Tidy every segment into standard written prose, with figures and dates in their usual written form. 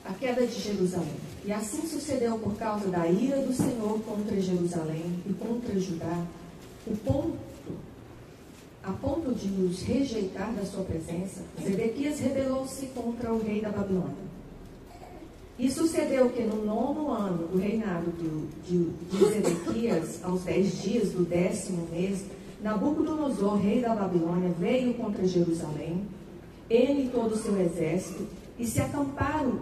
a queda de Jerusalém. E assim sucedeu por causa da ira do Senhor contra Jerusalém e contra Judá, a ponto de os rejeitar da sua presença. Zedequias rebelou-se contra o rei da Babilônia. E sucedeu que no 9º ano do reinado de Zedequias, aos 10 dias do 10º mês, Nabucodonosor, rei da Babilônia, veio contra Jerusalém, ele e todo o seu exército, e se acamparam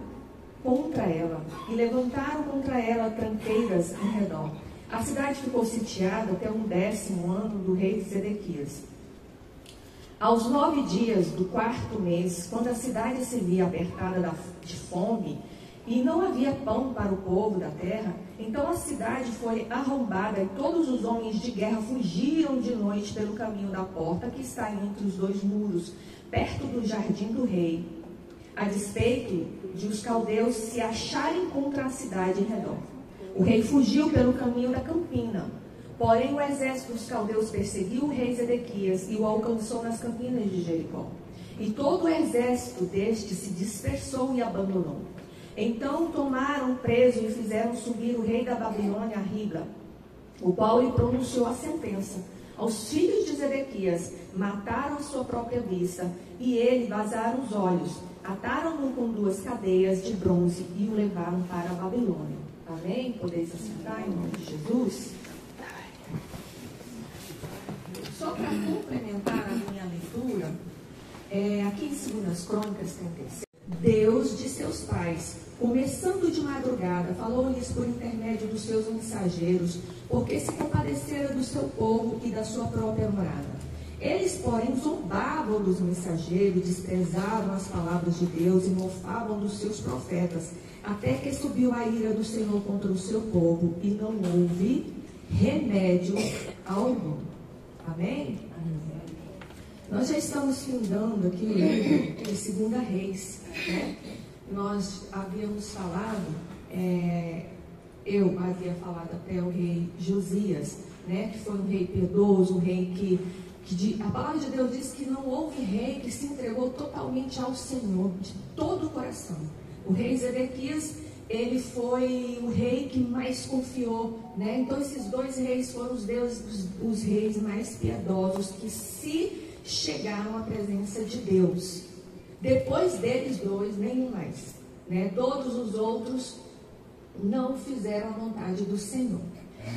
contra ela, e levantaram contra ela tranqueiras em redor. A cidade ficou sitiada até o 10º ano do rei Zedequias. Aos 9 dias do 4º mês, quando a cidade se via apertada de fome, e não havia pão para o povo da terra, então a cidade foi arrombada e todos os homens de guerra fugiram de noite pelo caminho da porta que está entre os 2 muros, perto do jardim do rei, a despeito de os caldeus se acharem contra a cidade em redor. O rei fugiu pelo caminho da campina, porém o exército dos caldeus perseguiu o rei Zedequias e o alcançou nas campinas de Jericó. E todo o exército deste se dispersou e abandonou. Então tomaram preso e fizeram subir o rei da Babilônia a Ribla, o qual lhe pronunciou a sentença. Aos filhos de Zedequias mataram a sua própria vista, e ele vazaram os olhos, ataram-no com 2 cadeias de bronze e o levaram para a Babilônia. Amém? Podeis assentar em nome de Jesus? Só para complementar a minha leitura, aqui em 2 Crônicas 36, Deus de seus pais, começando de madrugada, falou-lhes por intermédio dos seus mensageiros, porque se compadecera do seu povo e da sua própria morada. Eles, porém, zombavam dos mensageiros, desprezavam as palavras de Deus e mofavam dos seus profetas, até que subiu a ira do Senhor contra o seu povo, e não houve remédio algum. Amém? Nós já estamos findando aqui o livro de 2 Reis, né? Nós havíamos falado, eu havia falado até o rei Josias, né? Que foi um rei piedoso, um rei que a palavra de Deus diz que não houve rei que se entregou totalmente ao Senhor, de todo o coração. O rei Zedequias, ele foi o rei que mais confiou, né? Então esses 2 reis foram os reis mais piedosos que se chegaram à presença de Deus. Depois deles 2, nenhum mais, né? Todos os outros não fizeram a vontade do Senhor.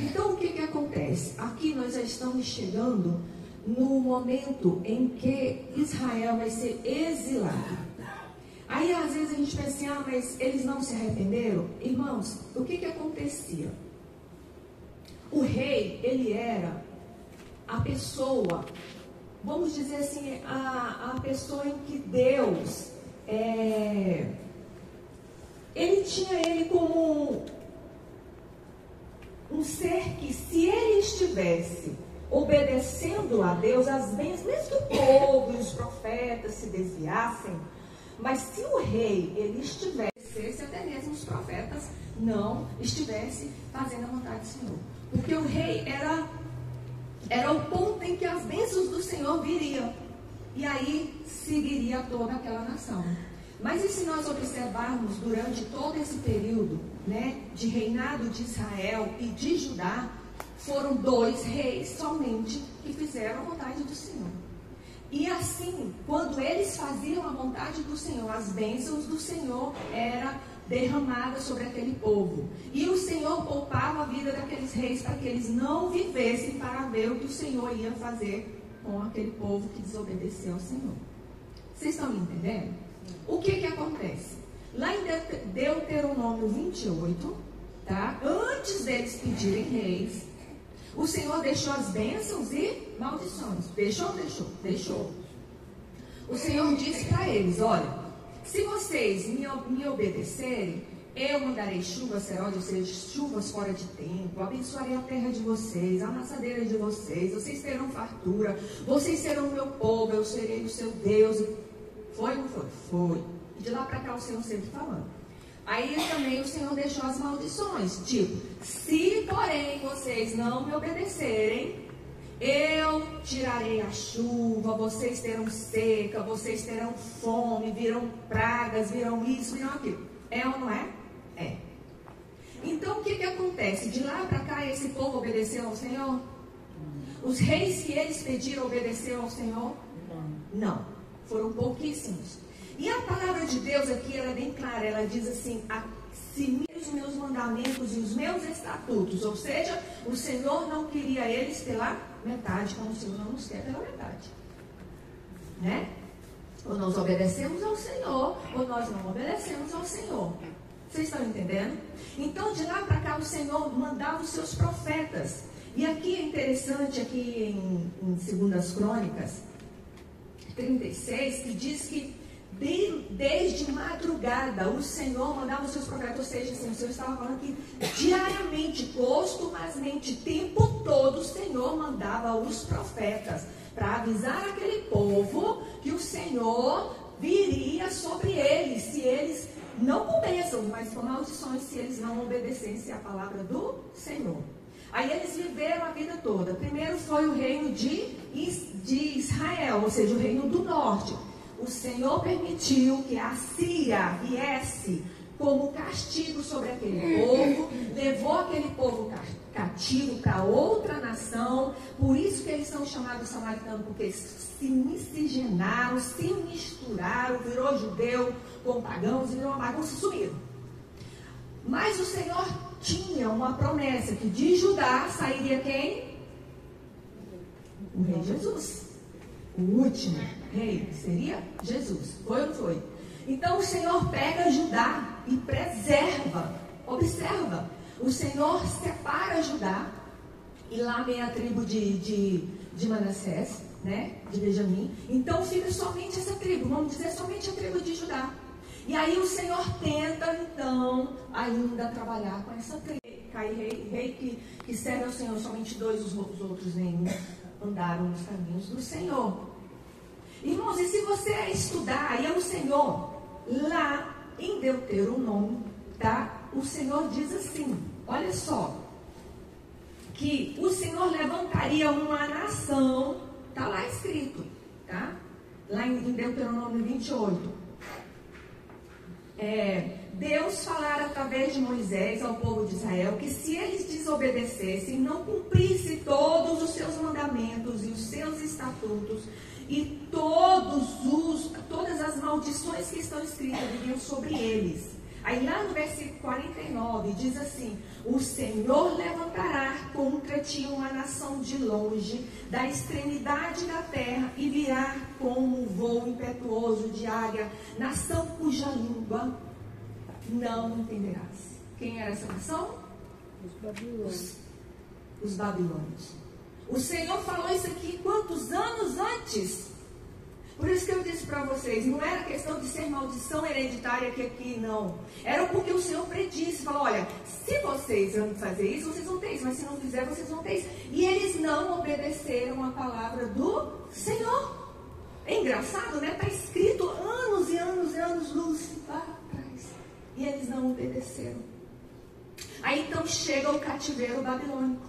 Então o que acontece? Aqui nós já estamos chegando no momento em que Israel vai ser exilado. Aí às vezes a gente pensa assim, mas eles não se arrependeram? Irmãos, o que acontecia? O rei, ele era a pessoa, vamos dizer assim, a pessoa em que Deus, ele tinha ele como um ser que, se ele estivesse obedecendo a Deus, as bênçãos, mesmo que o povo e os profetas se desviassem, mas se o rei, ele estivesse, até mesmo os profetas não estivessem fazendo a vontade do Senhor. Porque o rei era o ponto em que as bênçãos do Senhor viriam. E aí seguiria toda aquela nação. Mas e se nós observarmos durante todo esse período, né, de reinado de Israel e de Judá, foram 2 reis somente que fizeram a vontade do Senhor. E assim, quando eles faziam a vontade do Senhor, as bênçãos do Senhor eram derramadas sobre aquele povo. E o Senhor poupava a vida daqueles reis para que eles não vivessem para ver o que o Senhor ia fazer com aquele povo que desobedeceu ao Senhor. Vocês estão me entendendo? O que acontece? Lá em Deuteronômio 28, tá? Antes deles pedirem reis, o Senhor deixou as bênçãos e maldições. Deixou? Deixou. O Senhor disse para eles, olha, se vocês me obedecerem, eu mandarei chuvas serode, ou seja, chuvas fora de tempo, abençoarei a terra de vocês, a amassadeira de vocês terão fartura, vocês serão o meu povo, eu serei o seu Deus. Foi ou não foi? Foi. E de lá para cá o Senhor sempre falando. Aí também o Senhor deixou as maldições, tipo, se porém vocês não me obedecerem, eu tirarei a chuva, vocês terão seca, vocês terão fome, virão pragas, virão isso, virão aquilo. É ou não é? É. Então, o que acontece? De lá para cá, esse povo obedeceu ao Senhor? Os reis que eles pediram obedeceram ao Senhor? Não. Foram pouquíssimos. E a palavra de Deus aqui, ela é bem clara. Ela diz assim: se os meus mandamentos e os meus estatutos, ou seja, o Senhor não queria eles pela metade, como o Senhor não nos quer pela metade. Né? Ou nós obedecemos ao Senhor, ou nós não obedecemos ao Senhor. Vocês estão entendendo? Então, de lá para cá, o Senhor mandava os seus profetas. E aqui é interessante, aqui em 2 Crônicas 36, que diz que desde madrugada o Senhor mandava os seus profetas. Ou seja, assim, o Senhor estava falando que diariamente, costumazmente, o tempo todo, o Senhor mandava os profetas para avisar aquele povo que o Senhor viria sobre eles, se eles não com bênçãos, mas com maldições, se eles não obedecessem à palavra do Senhor. Aí eles viveram a vida toda. Primeiro foi o reino de Israel, ou seja, o reino do norte. O Senhor permitiu que a Síria viesse como castigo sobre aquele povo, levou aquele povo cativo para outra nação. Por isso que eles são chamados samaritanos, porque eles se miscigenaram, se misturaram, virou judeu com pagãos e virou uma bagunça e sumiram. Mas o Senhor tinha uma promessa que de Judá sairia quem? O rei Jesus. O último rei seria Jesus. Foi ou não foi? Então o Senhor pega Judá e preserva. Observa. O Senhor separa Judá. E lá vem a tribo de Manassés, né? De Benjamim. Então fica somente essa tribo. Vamos dizer somente a tribo de Judá. E aí o Senhor tenta, então, ainda trabalhar com essa tribo. Cai rei que serve ao Senhor, somente 2, os outros nenhum andaram nos caminhos do Senhor. Irmãos, e se você estudar, aí é o Senhor, lá em Deuteronômio, tá? O Senhor diz assim, olha só, que o Senhor levantaria uma nação, tá lá escrito, tá? Lá em Deuteronômio 28. Deus falara através de Moisés ao povo de Israel que se eles desobedecessem, não cumprissem todos os seus mandamentos e os seus estatutos e todas as maldições que estão escritas viriam sobre eles. Aí lá no versículo 49 diz assim: o Senhor levantará contra ti uma nação de longe, da extremidade da terra, e virá como um voo impetuoso de águia, nação cuja língua não entenderás. Quem era essa nação? Os babilônios. O Senhor falou isso aqui quantos anos antes? Por isso que eu disse para vocês, não era questão de ser maldição hereditária aqui não. Era porque o Senhor predisse, falou, olha, se vocês vão fazer isso, vocês vão ter isso, mas se não fizer, vocês vão ter isso. E eles não obedeceram a palavra do Senhor. É engraçado, né? Está escrito anos e anos e anos luz lá atrás. E eles não obedeceram. Aí então chega o cativeiro babilônico.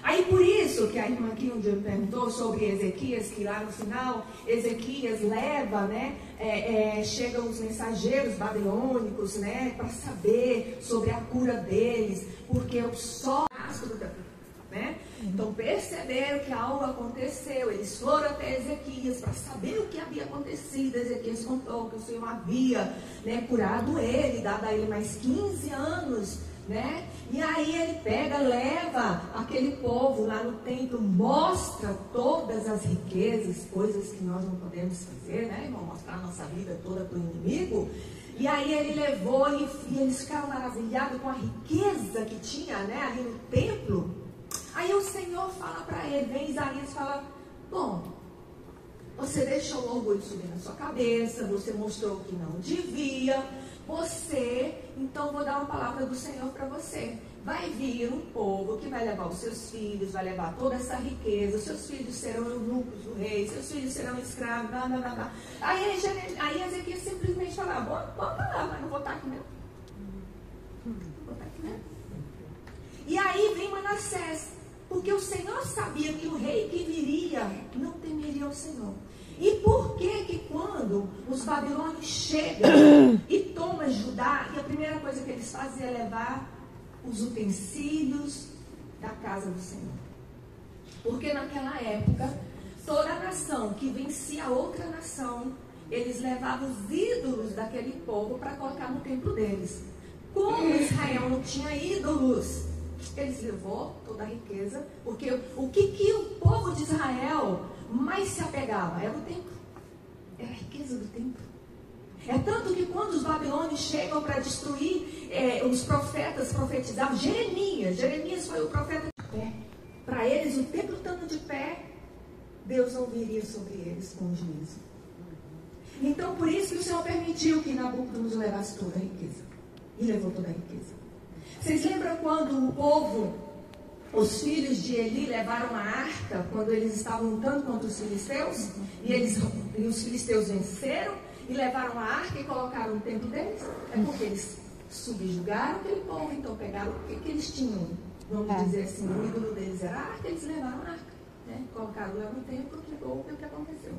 Aí por isso que a irmã aqui um dia me perguntou sobre Ezequias, que lá no final Ezequias leva, né, chegam os mensageiros babilônicos, né, para saber sobre a cura deles, porque o sol, né? Então perceberam que algo aconteceu, eles foram até Ezequias para saber o que havia acontecido. Ezequias contou que o Senhor havia, né, curado ele, dado a ele mais 15 anos, né? E aí ele pega, leva aquele povo lá no templo, mostra todas as riquezas, coisas que nós não podemos fazer, né, irmão? Mostrar a nossa vida toda para o inimigo. E aí ele levou e eles ficaram maravilhados com a riqueza que tinha, né, ali no templo. Aí o Senhor fala para ele, vem Isaías e fala, bom, você deixou o orgulho subir na sua cabeça, você mostrou que não devia, então vou dar uma palavra do Senhor para você. Vai vir um povo que vai levar os seus filhos, vai levar toda essa riqueza, os seus filhos serão eunucos do rei, seus filhos serão escravos, blá, blá, blá, blá. Aí Ezequias simplesmente fala, boa palavra, mas não vou estar aqui mesmo. Não vou estar aqui mesmo. E aí vem Manassés, porque o Senhor sabia que o rei que viria não temeria o Senhor. E por que quando os babilônios chegam e tomam para Judá, e a primeira coisa que eles fazem é levar os utensílios da casa do Senhor. Porque naquela época, toda nação que vencia outra nação, eles levavam os ídolos daquele povo para colocar no templo deles. Como Israel não tinha ídolos, eles levou toda a riqueza, porque o que o povo de Israel mais se apegava? Era o templo, era a riqueza do templo. É tanto que quando os babilônios chegam para destruir, os profetas profetizavam. Jeremias foi o profeta de pé. Para eles, o templo estando de pé, Deus não viria sobre eles com juízo. Então, por isso que o Senhor permitiu que Nabucodonosor levasse toda a riqueza. E levou toda a riqueza. Vocês lembram quando o povo, os filhos de Eli, levaram a arca, quando eles estavam lutando contra os filisteus? E os filisteus venceram e levaram a arca e colocaram no templo deles? É porque eles subjugaram aquele povo, então pegaram o que eles tinham. Vamos dizer assim, o ídolo deles era a arca, eles levaram a arca. Né? Colocaram lá no templo, que o que aconteceu.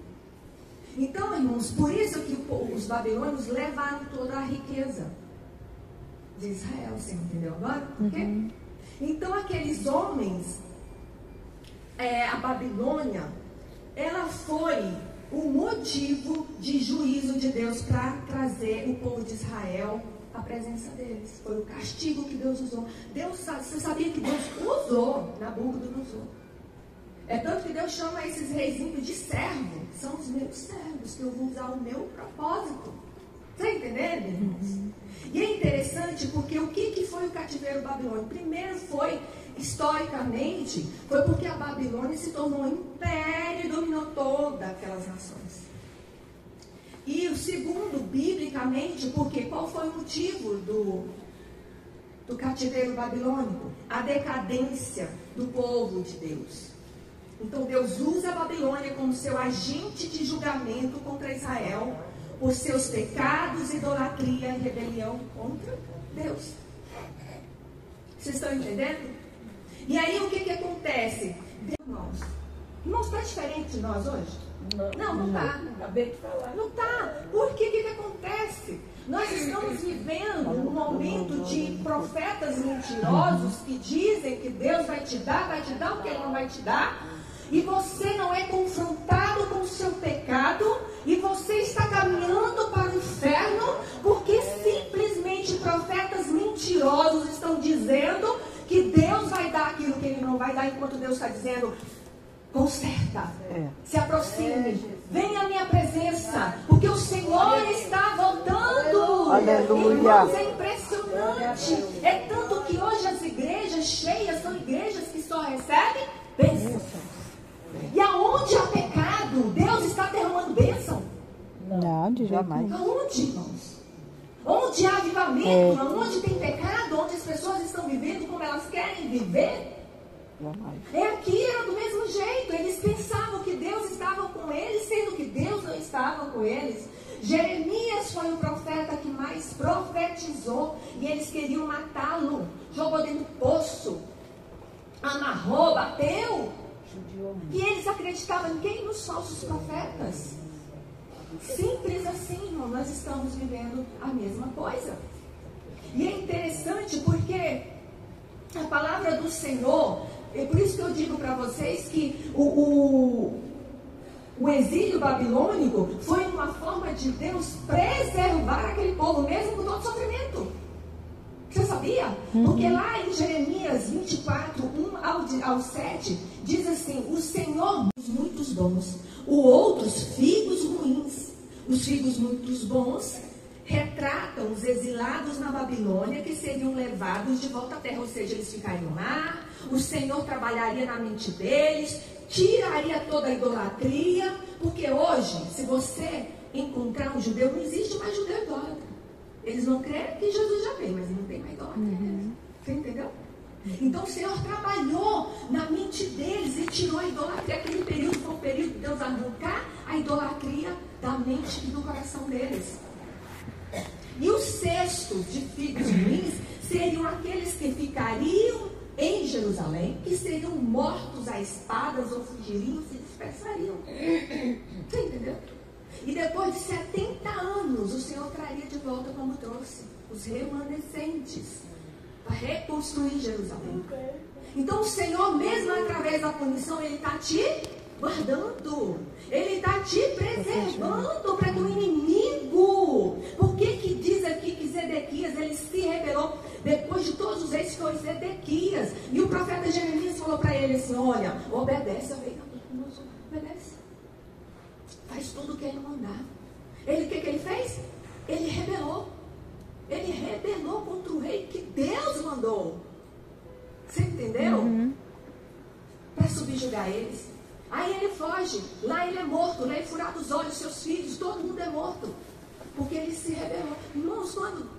Então, irmãos, por isso que os babilônios levaram toda a riqueza de Israel. Você entendeu agora? Por quê? Então, aqueles homens, a Babilônia, ela foi o motivo de juízo de Deus para trazer o povo de Israel à presença deles. Foi o castigo que Deus usou. Você sabia que Deus usou Nabucodonosor? É tanto que Deus chama esses reizinhos de servo. São os meus servos, que eu vou usar o meu propósito. Está entendendo, irmãos? E é interessante porque o que foi o cativeiro babilônico? Primeiro foi, historicamente, foi porque a Babilônia se tornou um império e dominou todas aquelas nações. E o segundo, biblicamente, porque qual foi o motivo do cativeiro babilônico? A decadência do povo de Deus. Então Deus usa a Babilônia como seu agente de julgamento contra Israel por seus pecados, idolatria e rebelião contra Deus. Vocês estão entendendo? E aí o que acontece? Irmãos, está diferente de nós hoje? Não está. Acabei de falar. Não está. Porque o que acontece? Nós estamos vivendo um momento de profetas mentirosos que dizem que Deus vai te dar o que Ele não vai te dar. E você não é confrontado com o seu pecado e você está caminhando para o inferno porque simplesmente profetas mentirosos estão dizendo que Deus vai dar aquilo que Ele não vai dar, enquanto Deus está dizendo: conserta, se aproxime, venha à minha presença, porque o Senhor está voltando. Aleluia. Irmãos, é impressionante. É tanto que hoje as igrejas cheias são igrejas que só recebem bênçãos. E aonde há pecado, Deus está derramando bênção? Não, de jamais. Aonde, irmãos? Onde há avivamento, onde tem pecado, onde as pessoas estão vivendo como elas querem viver, Jamais. aqui era do mesmo jeito. Eles pensavam que Deus estava com eles, sendo que Deus não estava com eles. Jeremias foi o profeta que mais profetizou e eles queriam matá-lo. Jogou dentro do poço, amarrou, bateu. E eles acreditavam em quem? Nos falsos profetas. Simples assim, irmão. Nós estamos vivendo a mesma coisa. E é interessante porque a palavra do Senhor, é por isso que eu digo para vocês que o exílio babilônico foi uma forma de Deus preservar aquele povo, mesmo com todo sofrimento. Você sabia? Porque lá em Jeremias 24, 1 ao 7, diz assim: o Senhor dá muitos dons, os outros figos ruins. Os figos muitos bons retratam os exilados na Babilônia, que seriam levados de volta à terra, ou seja, eles ficariam no mar, o Senhor trabalharia na mente deles, tiraria toda a idolatria, porque hoje, se você encontrar um judeu, não existe mais judeu idólatra. Eles não creem que Jesus já veio, mas não tem mais idolatria. Você entendeu? Então o Senhor trabalhou na mente deles e tirou a idolatria. Aquele período foi um período de Deus arrancar a idolatria da mente e do coração deles. E os cestos de figos ruins seriam aqueles que ficariam em Jerusalém, que seriam mortos a espadas ou fugiriam, se dispersariam. Você entendeu? E depois de 70 anos, o Senhor traria de volta como trouxe os remanescentes para reconstruir Jerusalém. Então o Senhor, mesmo através da punição, Ele está te guardando. Ele está te preservando para que o inimigo... Por que diz aqui que Zedequias, ele se rebelou depois de todos os reis? Foi Zedequias. E o profeta Jeremias falou para ele assim, olha, obedece ao rei Nabucodonosor, obedece. Faz tudo o que ele mandar. Ele, o que ele fez? Ele rebelou. Ele rebelou contra o rei que Deus mandou. Você entendeu? Para subjugar eles. Aí ele foge. Lá ele é morto. Lá ele é furado os olhos, seus filhos, todo mundo é morto. Porque ele se rebelou. Irmãos, quando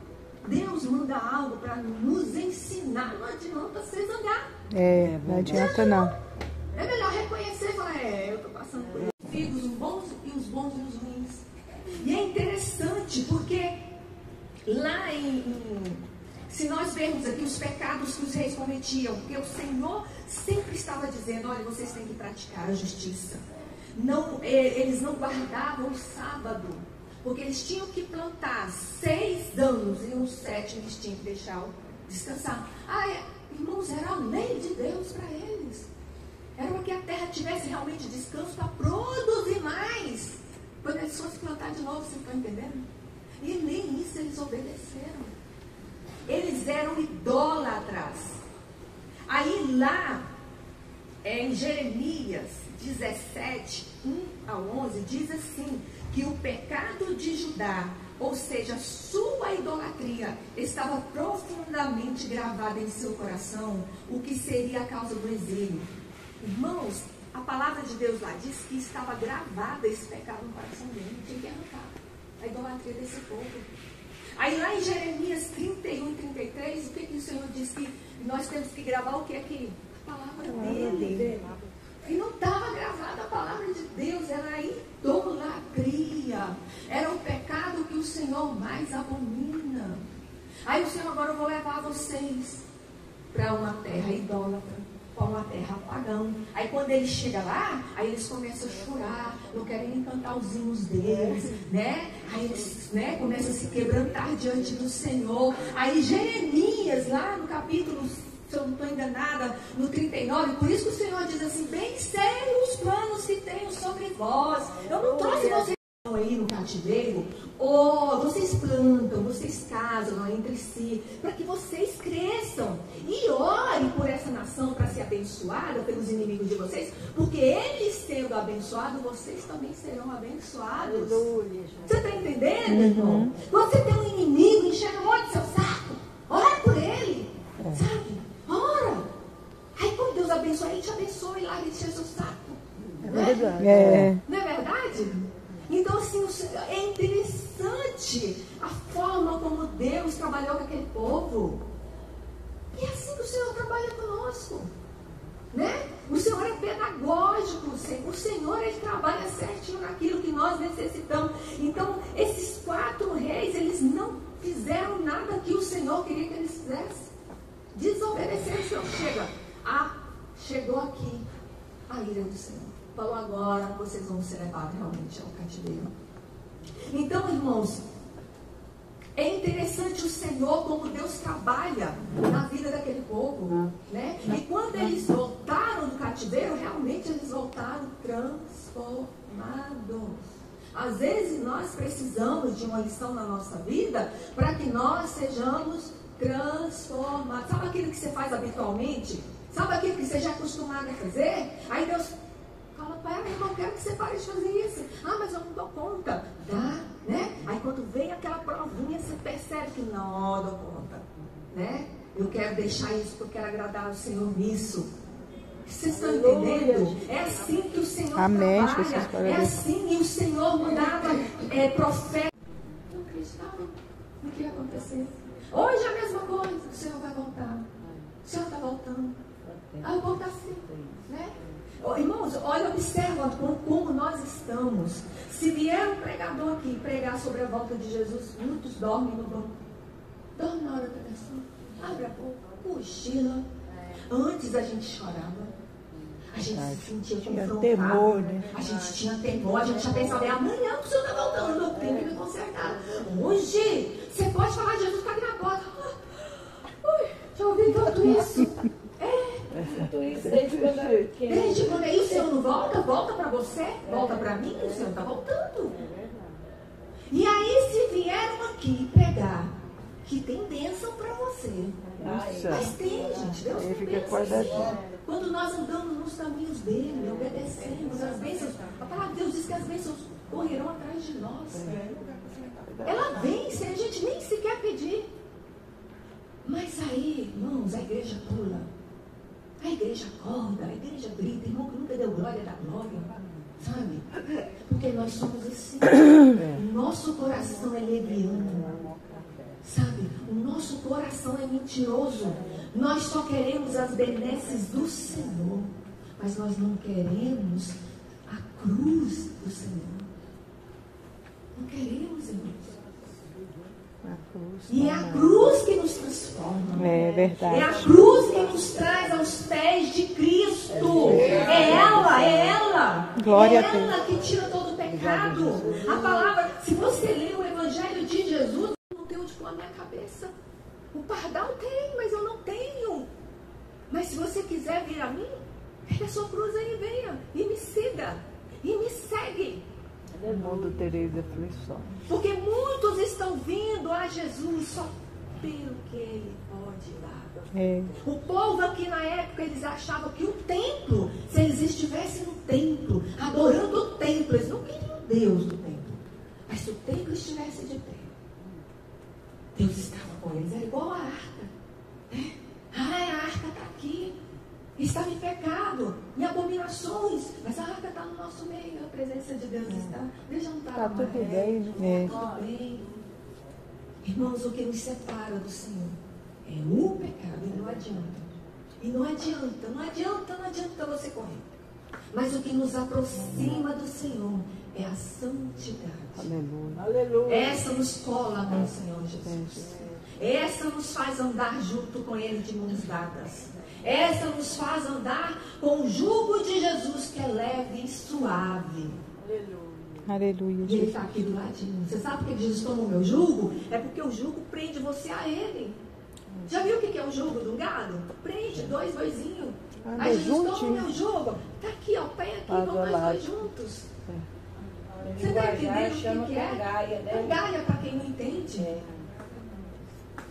Deus manda algo para nos ensinar, não adianta você zangar. Não adianta não. É melhor reconhecer e falar, eu estou passando por isso. Os bons e os ruins. E é interessante porque lá se nós vermos aqui os pecados que os reis cometiam, porque o Senhor sempre estava dizendo, olha, vocês têm que praticar a justiça. Não, eles não guardavam o sábado, porque eles tinham que plantar 6 anos e um 7 eles tinham que deixar descansar. Irmãos, era a lei de Deus para eles. Era para que a terra tivesse realmente descanso para produzir mais. Quando eles fossem plantar de novo, vocês estão entendendo? E nem isso eles obedeceram. Eles eram idólatras. Aí lá, em Jeremias 17, 1 a 11, diz assim, que o pecado de Judá, ou seja, sua idolatria, estava profundamente gravada em seu coração, o que seria a causa do exílio. Irmãos, a palavra de Deus lá diz que estava gravada esse pecado no coração dele, tinha que arrancar a idolatria desse povo. Aí lá em Jeremias 31 e 33, o que o Senhor diz? Que nós temos que gravar o que aqui? A palavra dele. E não estava gravada a palavra de Deus, era a idolatria. Era o pecado que o Senhor mais abomina. Aí o Senhor, agora eu vou levar vocês para uma terra idólatra, para uma terra pagã. Aí quando ele chega lá, aí eles começam a chorar, não querem nem cantar os hinos deles, né? Aí eles, começam a se quebrantar diante do Senhor. Aí Jeremias, lá no capítulo, se eu não estou enganada, no 39, por isso que o Senhor diz assim, bem sei os planos que tenho sobre vós. Eu não trouxe vocês aí no cativeiro, vocês plantam, vocês casam entre si, para que vocês cresçam e orem por essa nação para ser abençoada pelos inimigos de vocês, porque eles sendo abençoados, vocês também serão abençoados. Você está entendendo, irmão? Você tem um inimigo, enchendo um monte de seu saco, ora por ele, sabe? Ora. Aí quando Deus abençoa, ele te abençoa e larga de encher seu saco. É verdade. Não é verdade? Então, assim, é interessante a forma como Deus trabalhou com aquele povo. E é assim que o Senhor trabalha conosco, né? O Senhor é pedagógico, o Senhor, ele trabalha certinho naquilo que nós necessitamos. Então, esses 4 reis, eles não fizeram nada que o Senhor queria que eles fizessem. Desobedeceram. O Senhor chegou aqui a ira do Senhor. Falou, agora vocês vão ser levados realmente ao cativeiro. Então, irmãos, é interessante o Senhor, como Deus trabalha na vida daquele povo, né? E quando eles voltaram do cativeiro, realmente eles voltaram transformados. Às vezes nós precisamos de uma lição na nossa vida para que nós sejamos transformados. Sabe aquilo que você faz habitualmente? Sabe aquilo que você já é acostumado a fazer? Aí Deus fala, pera, irmão, eu quero que você pare de fazer isso. Mas eu não dou conta. Dá, né? Aí quando vem aquela provinha, você percebe que não dou conta, né? Eu quero deixar isso porque eu quero agradar o Senhor nisso. Vocês estão entendendo? É assim que o Senhor trabalha. É assim que o Senhor mandava profeta. Não acreditava no que ia acontecer. Hoje é a mesma coisa. O Senhor vai voltar. O Senhor está voltando. Eu vou estar assim, né? Irmãos, olha, observa como nós estamos. Se vier um pregador aqui pregar sobre a volta de Jesus, muitos dormem no banco. Dorme na hora da pregação. Abre a boca, cochila. Antes a gente chorava. A gente se sentia Tinha confrontado. temor, né? A gente tinha temor, a gente já pensava, é amanhã que o senhor está voltando, eu tenho que me consertar. Hoje, você pode falar, Jesus está aqui na porta. Ui, já ouvi tanto isso. Desde quando aí o Senhor não volta? Volta para você? Volta para mim? O Senhor está voltando. E aí, se vieram aqui pregar que tem bênção para você. Nossa. Mas tem, gente. Deus Aí tem fica bênção. guardadinho. Quando nós andamos nos caminhos dele, obedecemos as bênçãos. A palavra de Deus diz que as bênçãos correrão atrás de nós. Ela vem sem a gente nem sequer pedir. Mas aí, irmãos, a igreja pula. A igreja acorda, a igreja grita. Irmão que nunca deu glória da glória. Sabe? Porque nós somos assim. O nosso coração é leviano. Sabe? O nosso coração é mentiroso. Nós só queremos as benesses do Senhor. Mas nós não queremos a cruz do Senhor. Não queremos, irmãos. E é a cruz que nos transforma. É verdade. É a cruz que nos traz aos pés de Cristo. É ela. Glória é a Deus. ela que tira todo o pecado. A palavra, se você lê o Evangelho de Jesus, não tem onde pôr a minha cabeça. O pardal tem, mas eu não tenho. Mas se você quiser vir a mim, pega a sua cruz aí e venha. E me siga. E me segue. No mundo tereis aflições. Porque muitos estão vindo a Jesus só pelo que ele pode dar. É. O povo aqui na época, eles achavam que o templo, se eles estivessem no templo, adorando o templo, eles não queriam Deus do templo. Mas se o templo estivesse de pé, Deus estava com eles. Era igual a arca. Né? A arca está aqui. Estava em pecado, em abominações, mas a arca está no nosso meio, a presença de Deus está. Veja, não está Tudo bem, né? Está tudo bem. Irmãos, o que nos separa do Senhor é o pecado, e não adianta. E não adianta você correr. Mas o que nos aproxima do Senhor é a santidade. Aleluia. Essa nos cola com o Senhor Jesus. Essa nos faz andar junto com Ele de mãos dadas. Essa nos faz andar com o jugo de Jesus, que é leve e suave. Aleluia. E Ele está aqui do ladinho. Você sabe por que Jesus toma o meu jugo? É porque o jugo prende você a Ele. Já viu o que é o jugo do gado? Prende, dois boizinhos. Aí Jesus toma o meu jugo. Está aqui, ó, pé aqui, vamos nós dois juntos. Você está entendendo o que é? Cangaia, para quem não entende.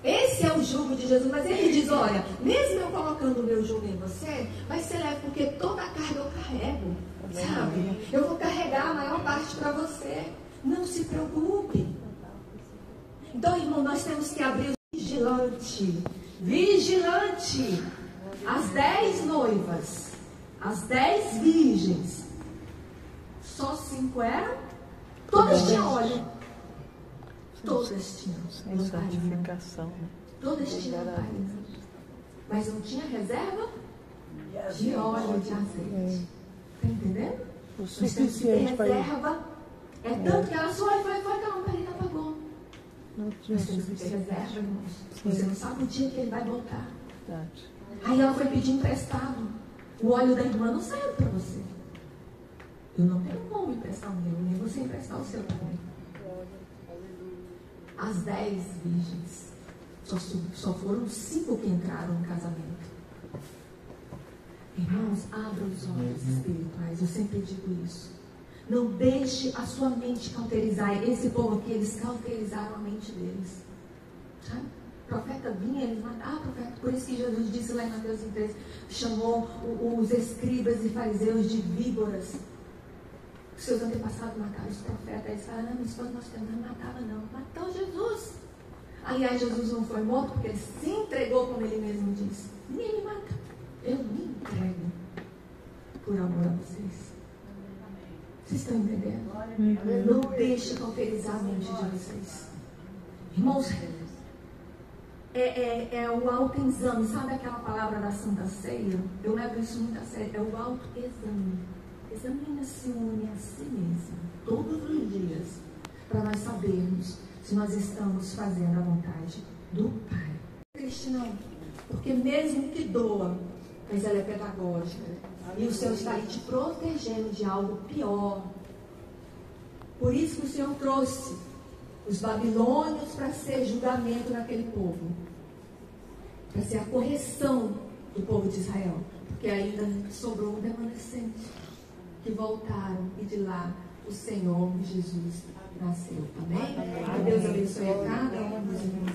Esse é o jugo de Jesus, mas ele diz, olha, mesmo eu colocando o meu jugo em você, vai ser leve, porque toda a carga eu carrego, sabe? Eu vou carregar a maior parte para você, não se preocupe. Então, irmão, nós temos que abrir o vigilante, as 10 noivas, as 10 virgens, só 5 eram, todas tinham óleo. Todas tinham Santificação, né? Todas tinham lamparina. Mas não tinha reserva de óleo de azeite. Está entendendo? O Nós temos que ter suficiente para ir. reserva. É tanto que ela foi, que a lamparina apagou. Não tinha Nós temos que ter suficiente. reserva, irmãos. Você não sabe o dia que ele vai voltar. Verdade. Aí ela foi pedir emprestado. O óleo da irmã não saiu para você. Eu não tenho como emprestar o meu, nem você emprestar o seu também. As 10 virgens, só foram 5 que entraram no casamento. Irmãos, abra os olhos espirituais, eu sempre digo isso. Não deixe a sua mente cauterizar. Esse povo aqui, eles cauterizaram a mente deles. Sabe? O profeta vinha, eles matavam o profeta. Por isso que Jesus disse lá em Mateus 13, chamou os escribas e fariseus de víboras. Os seus antepassados mataram os profetas. Eles falaram, não, mas quando nós temos, não matava não. Matou Jesus. Aliás, Jesus não foi morto porque ele se entregou, como ele mesmo disse. Ninguém me mata. Eu me entrego por amor a vocês. Vocês estão entendendo? Não deixe cauterizar a mente de vocês. Irmãos, é o autoexame. Sabe aquela palavra da Santa Ceia? Eu levo isso muito a sério. É o autoexame. Examine-se a si mesmo, todos os dias, para nós sabermos se nós estamos fazendo a vontade do Pai. Triste não, porque mesmo que doa, mas ela é pedagógica. E o Senhor está aí te protegendo de algo pior. Por isso que o Senhor trouxe os babilônios para ser julgamento naquele povo, para ser a correção do povo de Israel, porque ainda sobrou um remanescente que voltaram e de lá o Senhor Jesus nasceu. Amém? Que Deus abençoe a cada um dos irmãos.